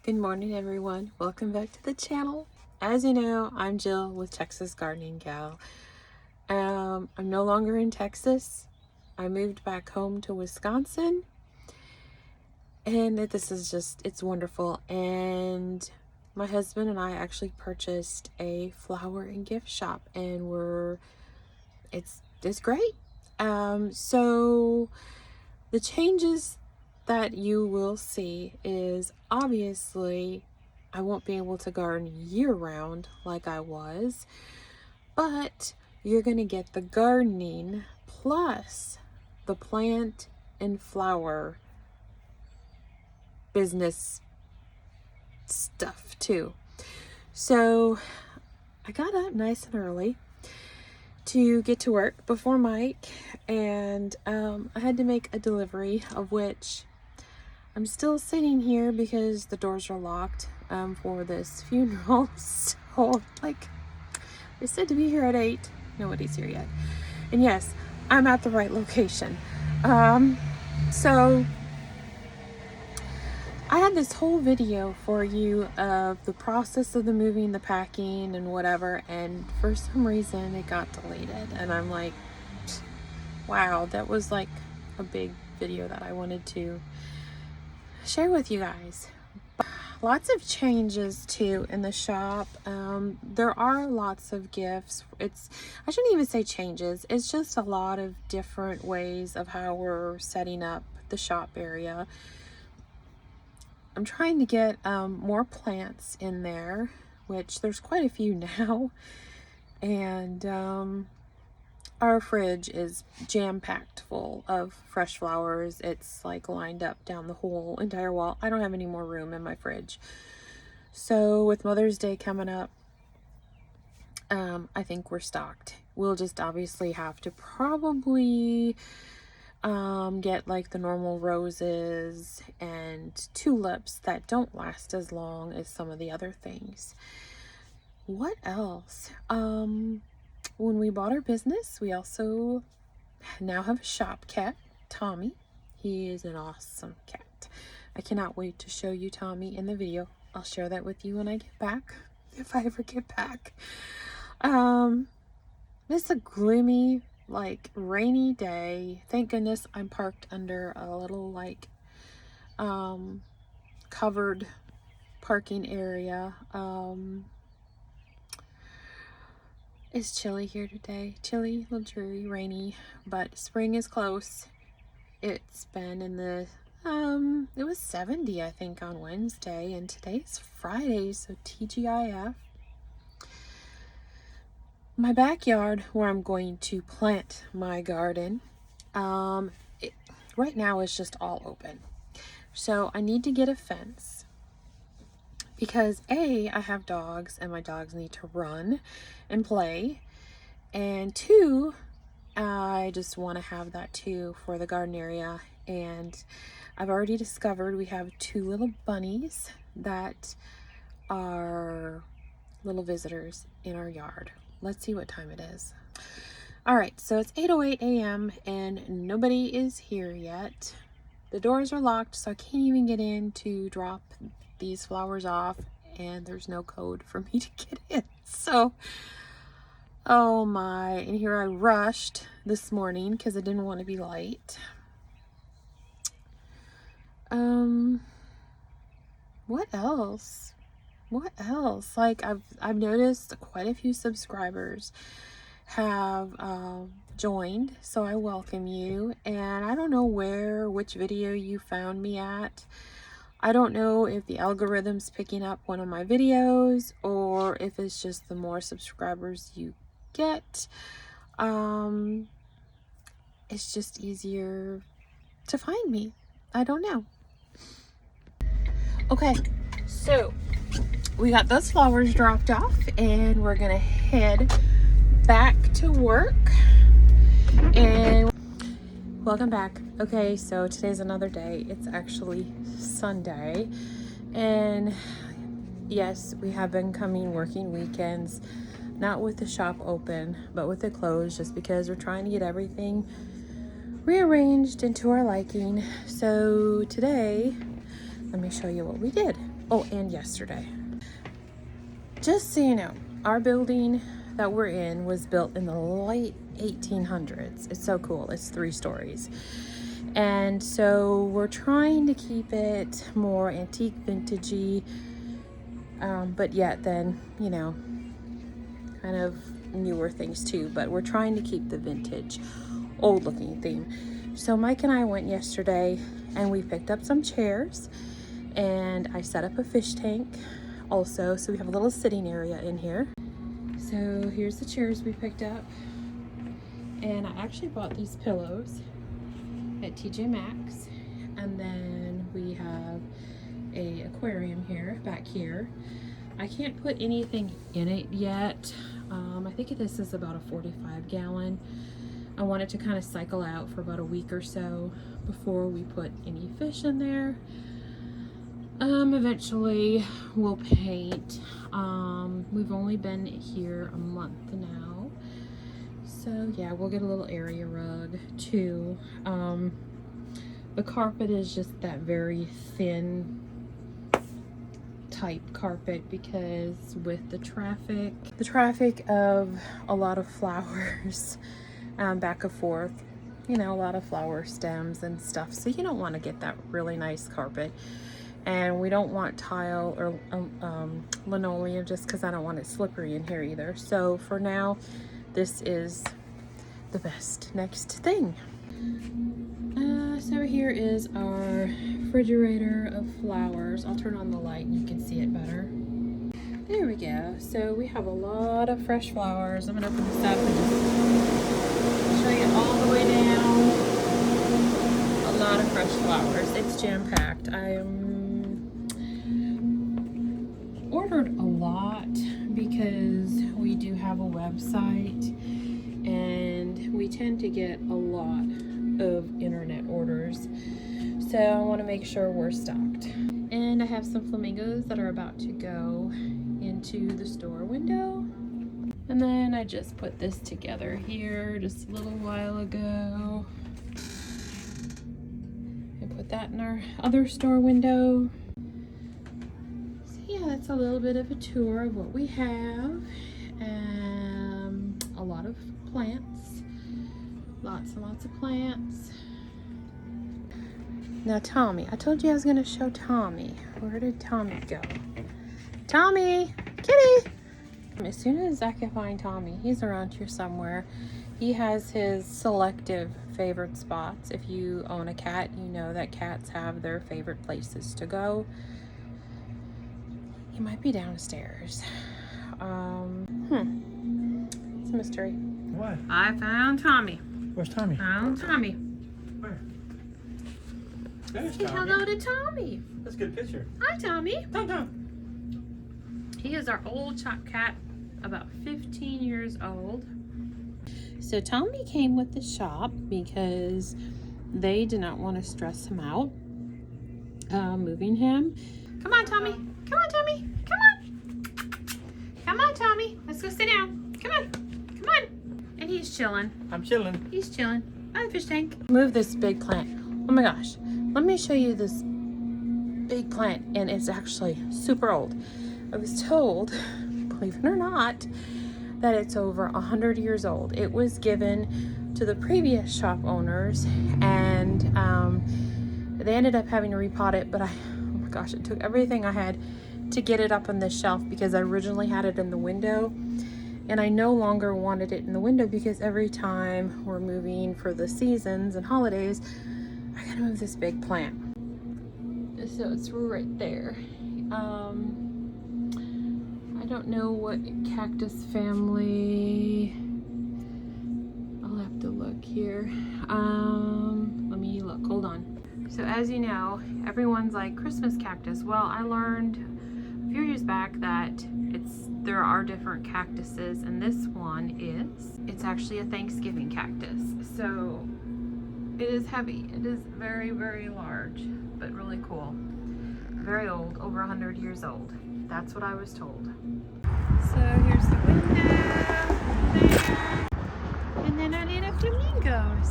Good morning, everyone. Welcome back to the channel. As you know, I'm Jill with Texas Gardening Gal. I'm no longer in Texas. I moved back home to Wisconsin, and this is it's wonderful. And my husband and I actually purchased a flower and gift shop, and it's great. So the changes that you will see is obviously I won't be able to garden year-round like I was, but you're going to get the gardening plus the plant and flower business stuff too. So I got up nice and early to get to work before Mike, and I had to make a delivery, of which I'm still sitting here because the doors are locked for this funeral. So, like, they said to be here at 8. Nobody's here yet. And yes, I'm at the right location. So I had this whole video for you of the process of the moving, the packing, and whatever. And for some reason, it got deleted. And I'm like, wow, that was like a big video that I wanted to share with you guys. Lots of changes too in the shop. There are lots of gifts. I shouldn't even say changes. It's just a lot of different ways of how we're setting up the shop area. I'm trying to get more plants in there, which there's quite a few now. And our fridge is jam-packed full of fresh flowers. It's like lined up down the whole entire wall. I don't have any more room in my fridge. So with Mother's Day coming up, I think we're stocked. We'll just obviously have to probably get like the normal roses and tulips that don't last as long as some of the other things. What else? When we bought our business, we also now have a shop cat, Tommy. He is an awesome cat. I cannot wait to show you Tommy in the video. I'll share that with you when I get back, if I ever get back. It's a gloomy, like, rainy day. Thank goodness I'm parked under a little, like, covered parking area. It's chilly here today. Chilly, a little dreary, rainy, but spring is close. It's been in the, it was 70, I think, on Wednesday, and today's Friday, so TGIF. My backyard, where I'm going to plant my garden, right now is just all open. So I need to get a fence. Because A, I have dogs and my dogs need to run and play. And 2, I just want to have that too for the garden area. And I've already discovered we have 2 little bunnies that are little visitors in our yard. Let's see what time it is. All right, so it's 8:08 a.m. and nobody is here yet. The doors are locked, so I can't even get in to drop these flowers off, and there's no code for me to get in. So, oh my, and here I rushed this morning because I didn't want to be late. What else? What else? Like, I've noticed quite a few subscribers have joined, so I welcome you. And I don't know which video you found me at. I don't know if the algorithm's picking up one of my videos or if it's just the more subscribers you get, it's just easier to find me. I don't know. Okay, so we got those flowers dropped off and we're gonna head back to work. And welcome back. Okay, so today's another day. It's actually Sunday, and yes, we have been working weekends, not with the shop open, but with it closed, just because we're trying to get everything rearranged into our liking. So today let me show you what we did. Oh, and yesterday. Just so you know, our building that we're in was built in the late 1800s. It's so cool. It's 3 stories. And so we're trying to keep it more antique, vintagey, but yet then, you know, kind of newer things too. But we're trying to keep the vintage, old looking theme. So Mike and I went yesterday and we picked up some chairs, and I set up a fish tank also. So we have a little sitting area in here. So here's the chairs we picked up. And I actually bought these pillows at TJ Maxx. And then we have a aquarium here, back here. I can't put anything in it yet. I think this is about a 45 gallon. I want it to kind of cycle out for about a week or so before we put any fish in there. Eventually we'll paint. We've only been here a month now. So yeah, we'll get a little area rug too. The carpet is just that very thin type carpet because with the traffic of a lot of flowers back and forth, you know, a lot of flower stems and stuff. So you don't want to get that really nice carpet. And we don't want tile or linoleum just because I don't want it slippery in here either. So for now, this is the best next thing. So here is our refrigerator of flowers. I'll turn on the light and you can see it better. There we go. So we have a lot of fresh flowers. I'm gonna open this up and just show you all the way down. A lot of fresh flowers. It's jam-packed. I ordered a lot because we do have a website and we tend to get a lot of internet orders, so I want to make sure we're stocked. And I have some flamingos that are about to go into the store window. And then I just put this together here just a little while ago and put that in our other store window. So yeah, that's a little bit of a tour of what we have. A lot of plants. Lots and lots of plants. Now Tommy, I told you I was going to show Tommy. Where did Tommy go? Tommy! Kitty! As soon as I can find Tommy, he's around here somewhere. He has his selective favorite spots. If you own a cat, you know that cats have their favorite places to go. He might be downstairs. It's a mystery. What? I found Tommy. Where's Tommy? Found Tommy. Where? There's Say Tommy. hello to Tommy. That's a good picture. Hi, Tommy. Tom. He is our old chop cat, about 15 years old. So Tommy came with the shop because they did not want to stress him out moving him. Come on, Tommy. Come on, Tommy. Come on. Come on, Tommy. Let's go sit down. Come on. Come on. And he's chilling. I'm chilling. He's chilling by the fish tank. Move this big plant. Oh my gosh. Let me show you this big plant, and it's actually super old. I was told, believe it or not, that it's over 100 years old. It was given to the previous shop owners, and they ended up having to repot it, but oh my gosh, it took everything I had to get it up on this shelf because I originally had it in the window. And I no longer wanted it in the window because every time we're moving for the seasons and holidays, I gotta move this big plant. So it's right there. I don't know what cactus family. I'll have to look here. Let me look, hold on. So as you know, everyone's like Christmas cactus. Well, I learned a few years back that there are different cactuses, and this one it's actually a Thanksgiving cactus. So it is heavy. It is very, very large, but really cool. Very old, over 100 years old. That's what I was told. So here's the window there. And then our little flamingos.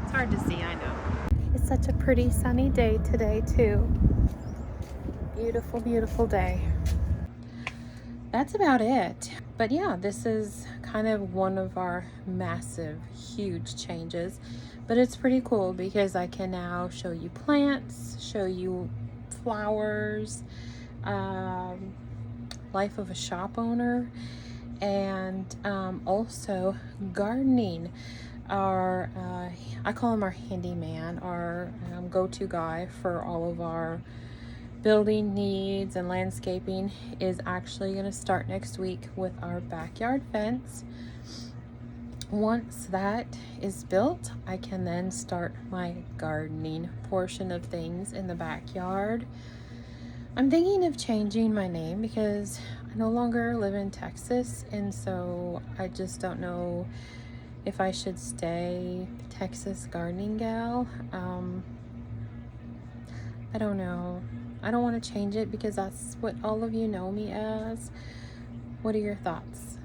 It's hard to see, I know. It's such a pretty sunny day today too. Beautiful, beautiful day. That's about it. But yeah, this is kind of one of our massive, huge changes. But it's pretty cool because I can now show you plants, show you flowers, life of a shop owner, and also gardening. Our I call him our handyman, our go-to guy for all of our building needs and landscaping, is actually going to start next week with our backyard fence. Once that is built, I can then start my gardening portion of things in the backyard. I'm thinking of changing my name because I no longer live in Texas, and so I just don't know if I should stay Texas Gardening Gal. I don't know. I don't want to change it because that's what all of you know me as. What are your thoughts?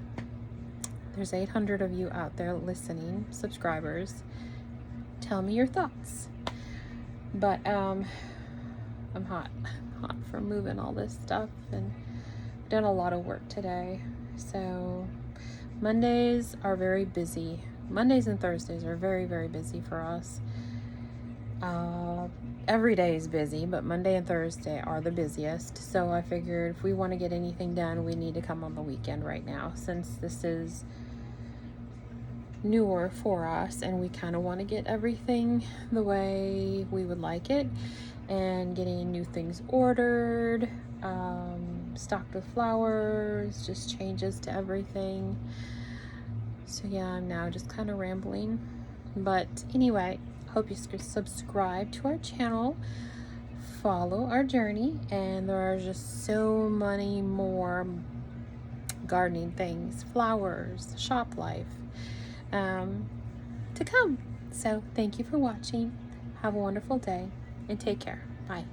There's 800 of you out there listening, subscribers. Tell me your thoughts. But I'm hot. I'm hot from moving all this stuff and done a lot of work today. So Mondays are very busy. Mondays and Thursdays are very, very busy for us. Every day is busy, but Monday and Thursday are the busiest. So I figured if we want to get anything done, we need to come on the weekend right now, since this is newer for us and we kind of want to get everything the way we would like it, and getting new things ordered, stocked with flowers, just changes to everything. So yeah, I'm now just kind of rambling, but anyway, hope you subscribe to our channel, follow our journey, and there are just so many more gardening things, flowers, shop life to come. So thank you for watching. Have a wonderful day and take care. Bye.